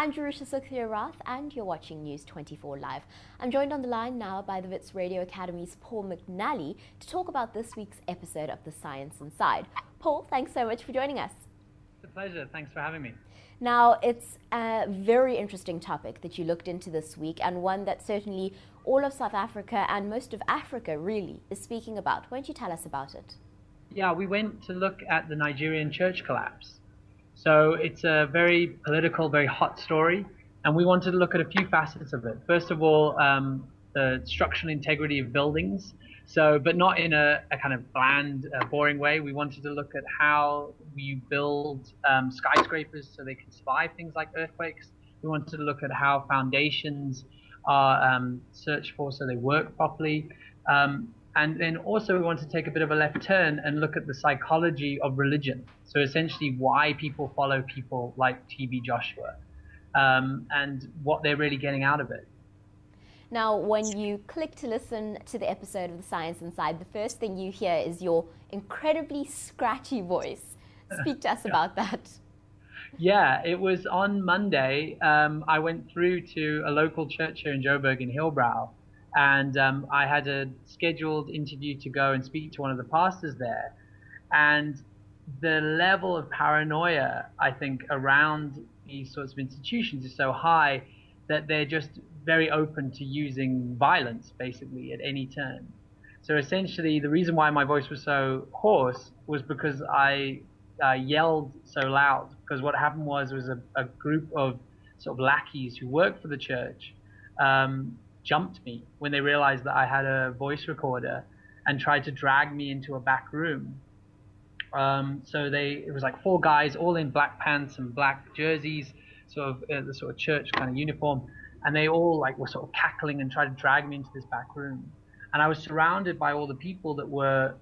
I'm Jerusha Sophia Rath, and you're watching News 24 Live. I'm joined on the line now by the Wits Radio Academy's Paul McNally to talk about this week's episode of The Science Inside. Paul, thanks so much for joining us. It's a pleasure. Thanks for having me. Now, it's a very interesting topic that you looked into this week, and one that certainly all of South Africa and most of Africa really is speaking about. Won't you tell us about it? Yeah, we went to look at the Nigerian church collapse. So it's a very political, very hot story, and we wanted to look at a few facets of it. First of all, the structural integrity of buildings. So, but not in a kind of bland, boring way. We wanted to look at how you build skyscrapers so they can survive things like earthquakes. We wanted to look at how foundations are searched for so they work properly. And then also we want to take a bit of a left turn and look at the psychology of religion. So essentially why people follow people like TB Joshua and what they're really getting out of it. Now, when you click to listen to the episode of The Science Inside, the first thing you hear is your incredibly scratchy voice. Speak to us about that. Yeah, it was on Monday. I went through to a local church here in Joburg in Hillbrow. And I had a scheduled interview to go and speak to one of the pastors there. And the level of paranoia, I think, around these sorts of institutions is so high that they're just very open to using violence, basically, at any turn. So essentially, the reason why my voice was so hoarse was because I yelled so loud. Because what happened was a group of sort of lackeys who worked for the church jumped me when they realized that I had a voice recorder and tried to drag me into a back room. It was like four guys all in black pants and black jerseys, sort of the sort of church kind of uniform, and they all like were sort of cackling and tried to drag me into this back room. And I was surrounded by all the people that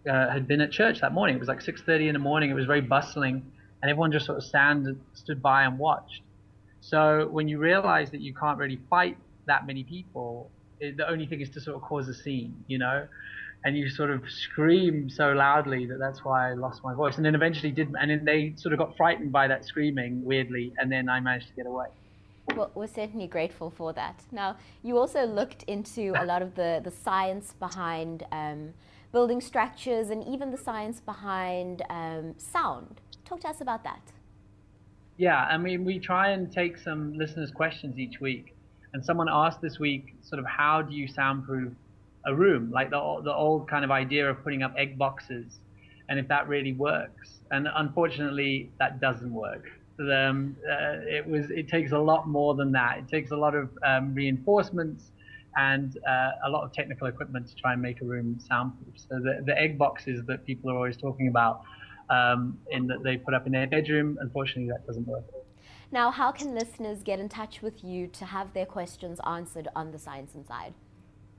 had been at church that morning. It was like 6:30 in the morning. It was very bustling, and everyone just sort of stood by and watched. So when you realize that you can't really fight that many people, the only thing is to sort of cause a scene, you know, and you sort of scream so loudly that's why I lost my voice. And then eventually and then they sort of got frightened by that screaming weirdly, and then I managed to get away. Well, we're certainly grateful for that. Now, you also looked into a lot of the science behind building structures and even the science behind sound. Talk to us about that. Yeah, I mean, we try and take some listeners' questions each week. And someone asked this week, sort of, how do you soundproof a room? Like the old kind of idea of putting up egg boxes, and if that really works. And unfortunately, that doesn't work. It takes a lot more than that. It takes a lot of reinforcements and a lot of technical equipment to try and make a room soundproof. So the egg boxes that people are always talking about, that they put up in their bedroom, unfortunately, that doesn't work. Now, how can listeners get in touch with you to have their questions answered on The Science Inside?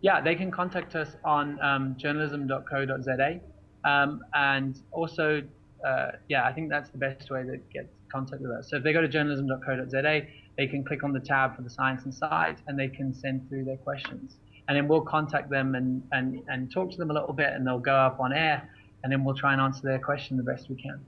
Yeah, they can contact us on journalism.co.za. And also, I think that's the best way to get in contact with us. So if they go to journalism.co.za, they can click on the tab for The Science Inside, and they can send through their questions. And then we'll contact them and talk to them a little bit, and they'll go up on air, and then we'll try and answer their question the best we can.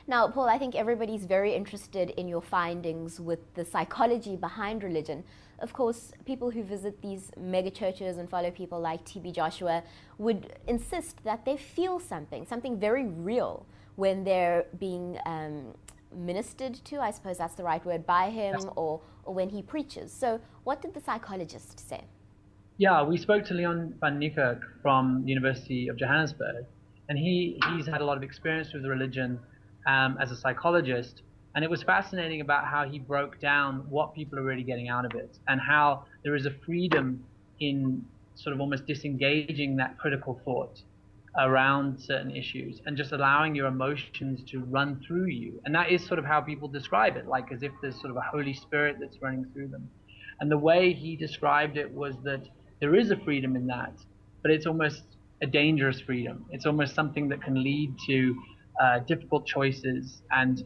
Now, Paul, I think everybody's very interested in your findings with the psychology behind religion. Of course, people who visit these mega churches and follow people like TB Joshua would insist that they feel something very real when they're being ministered to, I suppose that's the right word, by him, yes. or when he preaches. So what did the psychologist say? Yeah, we spoke to Leon van Niekerk from the University of Johannesburg, and he's had a lot of experience with religion as a psychologist, and it was fascinating about how he broke down what people are really getting out of it, and how there is a freedom in sort of almost disengaging that critical thought around certain issues and just allowing your emotions to run through you. And that is sort of how people describe it, like as if there's sort of a Holy Spirit that's running through them. And the way he described it was that there is a freedom in that, but it's almost a dangerous freedom. It's almost something that can lead to difficult choices and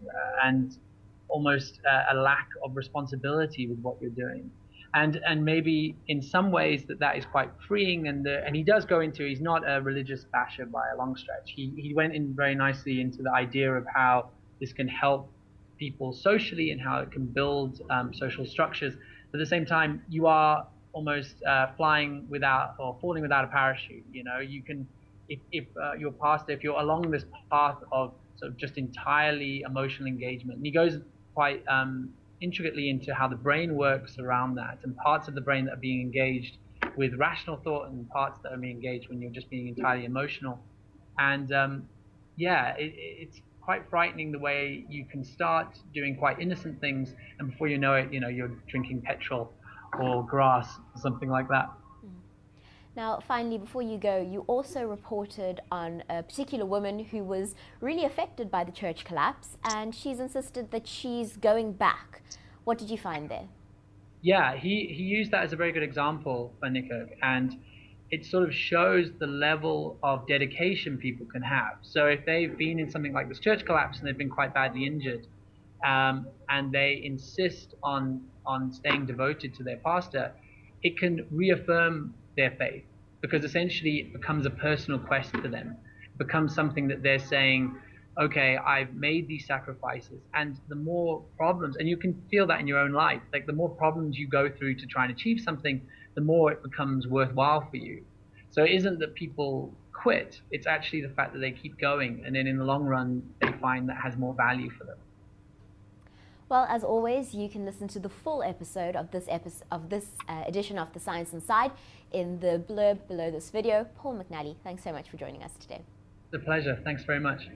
almost a lack of responsibility with what you're doing. And maybe in some ways that is quite freeing. And he does go into, he's not a religious basher by a long stretch. He went in very nicely into the idea of how this can help people socially and how it can build social structures. But at the same time, you are almost flying without or falling without a parachute. You know, you can, if your pastor, if you're along this path of sort of just entirely emotional engagement, and he goes quite intricately into how the brain works around that, and parts of the brain that are being engaged with rational thought and parts that are being engaged when you're just being entirely emotional. And yeah, it's quite frightening the way you can start doing quite innocent things, and before you know it, you know, you're drinking petrol or grass or something like that. Now, finally, before you go, you also reported on a particular woman who was really affected by the church collapse, and she's insisted that she's going back. What did you find there? Yeah, he used that as a very good example, Van Niekerk, and it sort of shows the level of dedication people can have. So if they've been in something like this church collapse and they've been quite badly injured, and they insist on staying devoted to their pastor, it can reaffirm their faith, because essentially it becomes a personal quest for them. It becomes something that they're saying, okay, I've made these sacrifices, and the more problems, and you can feel that in your own life, like the more problems you go through to try and achieve something, the more it becomes worthwhile for you. So it isn't that people quit, it's actually the fact that they keep going, and then in the long run they find that has more value for them. Well, as always, you can listen to the full episode of this edition of The Science Inside in the blurb below this video. Paul McNally, thanks so much for joining us today. It's a pleasure. Thanks very much.